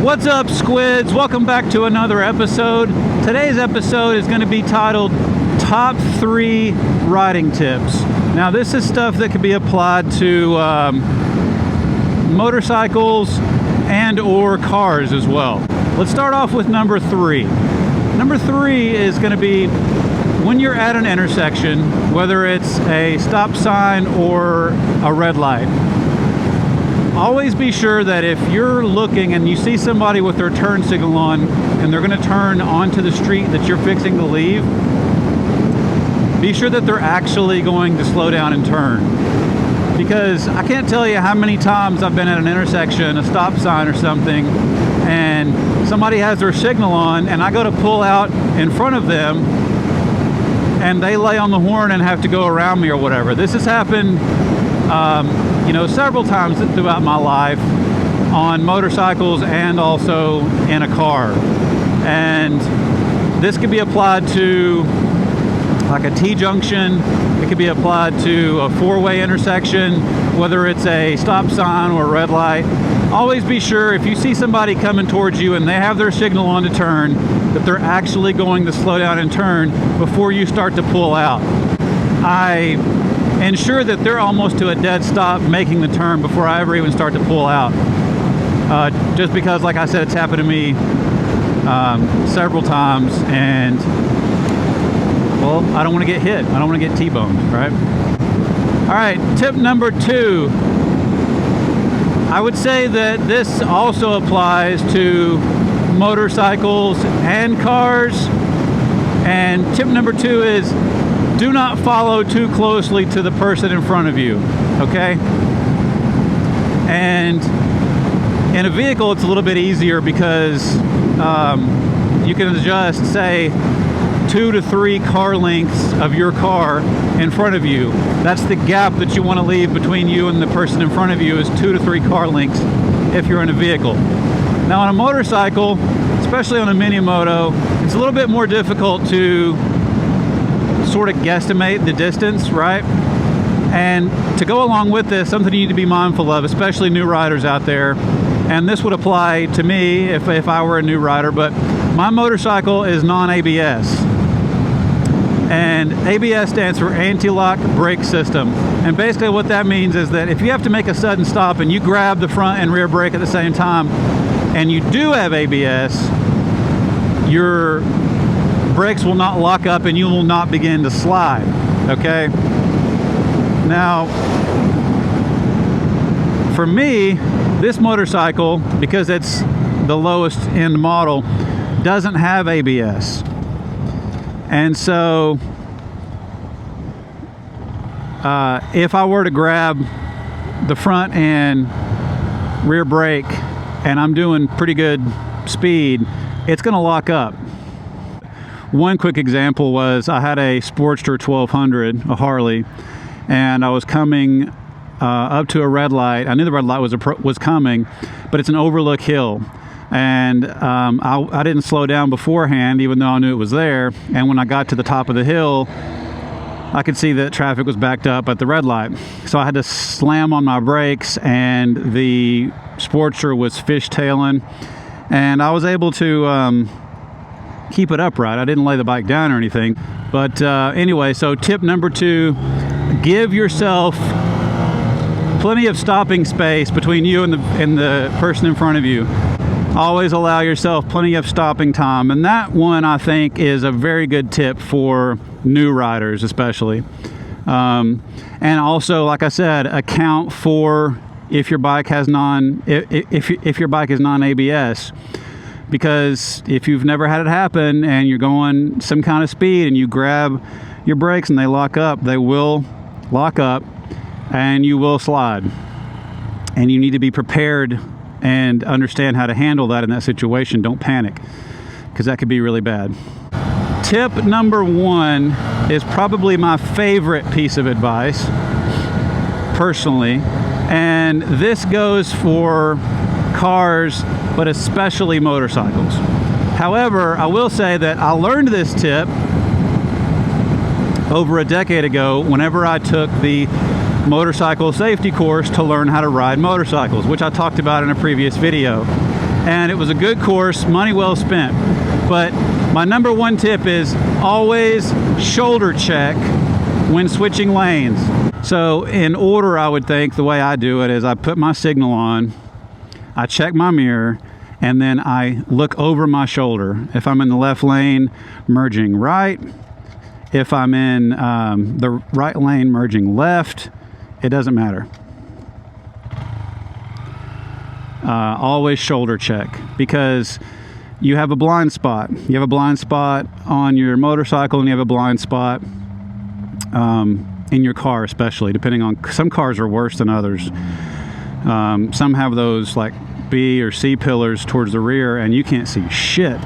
What's up, squids? Welcome back to another episode. Today's episode is going to be titled Top 3 Riding Tips. Now, this is stuff that can be applied to motorcycles and or cars as well. Let's start off with number 3. Number 3 is going to be when you're at an intersection, whether it's a stop sign or a red light. Always be sure that if you're looking and you see somebody with their turn signal on and they're going to turn onto the street that you're fixing to leave, be sure that they're actually going to slow down and turn. Because I can't tell you how many times I've been at an intersection, a stop sign or something, and somebody has their signal on and I go to pull out in front of them and they lay on the horn and have to go around me or whatever. This has happened several times throughout my life on motorcycles and also in a car. And this could be applied to like a T-junction. It could be applied to a four-way intersection, whether it's a stop sign or a red light. Always be sure if you see somebody coming towards you and they have their signal on to turn, that they're actually going to slow down and turn before you start to pull out. I ensure that they're almost to a dead stop making the turn before I ever even start to pull out. Just because, like I said, it's happened to me several times, and well, I don't want to get hit. I don't want to get T-boned, right? All right, tip number 2. I would say that this also applies to motorcycles and cars. And tip number 2 is do not follow too closely to the person in front of you, okay? And in a vehicle, it's a little bit easier because you can adjust, say, 2 to 3 car lengths of your car in front of you. That's the gap that you want to leave between you and the person in front of you, is 2 to 3 car lengths if you're in a vehicle. Now, on a motorcycle, especially on a mini moto, it's a little bit more difficult to sort of guesstimate the distance, right? And to go along with this, something you need to be mindful of, especially new riders out there, and this would apply to me if I were a new rider, but my motorcycle is non-ABS. And ABS stands for anti-lock brake system. And basically what that means is that if you have to make a sudden stop and you grab the front and rear brake at the same time, and you do have ABS, your brakes will not lock up and you will not begin to slide, okay? Now, for me, this motorcycle, because it's the lowest end model, doesn't have ABS. And so, if I were to grab the front and rear brake and I'm doing pretty good speed, it's gonna lock up. One quick example was I had a Sportster 1200, a Harley, and I was coming up to a red light. I knew the red light was coming, but it's an overlook hill. And I didn't slow down beforehand, even though I knew it was there. And when I got to the top of the hill, I could see that traffic was backed up at the red light. So I had to slam on my brakes, and the Sportster was fishtailing. And I was able to keep it upright. I didn't lay the bike down or anything. But anyway, so tip number 2, give yourself plenty of stopping space between you and the person in front of you. Always allow yourself plenty of stopping time. And that one, I think, is a very good tip for new riders especially. And also, like I said, account for if your bike has if your bike is non-ABS. Because if you've never had it happen and you're going some kind of speed and you grab your brakes and they lock up, they will lock up and you will slide. And you need to be prepared and understand how to handle that in that situation. Don't panic, because that could be really bad. Tip number 1 is probably my favorite piece of advice, personally. And this goes for cars, but especially motorcycles. However, I will say that I learned this tip over a decade ago whenever I took the motorcycle safety course to learn how to ride motorcycles, which I talked about in a previous video. and it was a good course, money well spent. But my number one tip is always shoulder check when switching lanes. So in order, I would think the way I do it is I put my signal on, I check my mirror, and then I look over my shoulder. If I'm in the left lane, merging right. If I'm in the right lane, merging left. It doesn't matter. Always shoulder check, because you have a blind spot. You have a blind spot on your motorcycle, and you have a blind spot in your car, especially, depending on, some cars are worse than others. Some have those like B or C pillars towards the rear, and you can't see shit.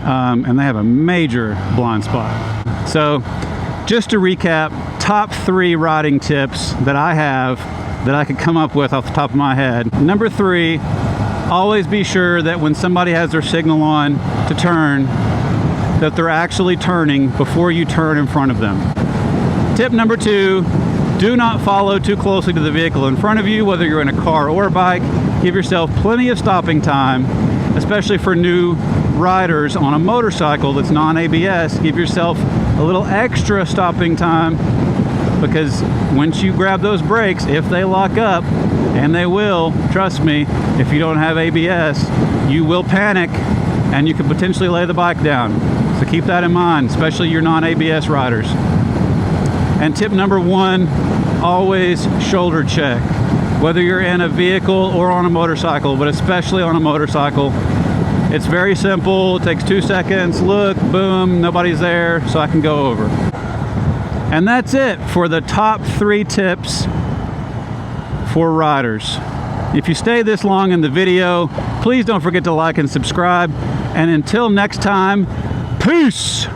And they have a major blind spot. So just to recap, top 3 riding tips that I have that I could come up with off the top of my head. Number 3, always be sure that when somebody has their signal on to turn, that they're actually turning before you turn in front of them. Tip number 2, do not follow too closely to the vehicle in front of you, whether you're in a car or a bike. Give yourself plenty of stopping time, especially for new riders on a motorcycle that's non-ABS. Give yourself a little extra stopping time, because once you grab those brakes, if they lock up, and they will, trust me, if you don't have ABS, you will panic and you could potentially lay the bike down. So keep that in mind, especially your non-ABS riders. And tip number 1, always shoulder check, whether you're in a vehicle or on a motorcycle, but especially on a motorcycle. It's very simple. It takes 2 seconds. Look, boom, nobody's there, so I can go over. And that's it for the top 3 tips for riders. If you stay this long in the video, please don't forget to like and subscribe. And until next time, peace!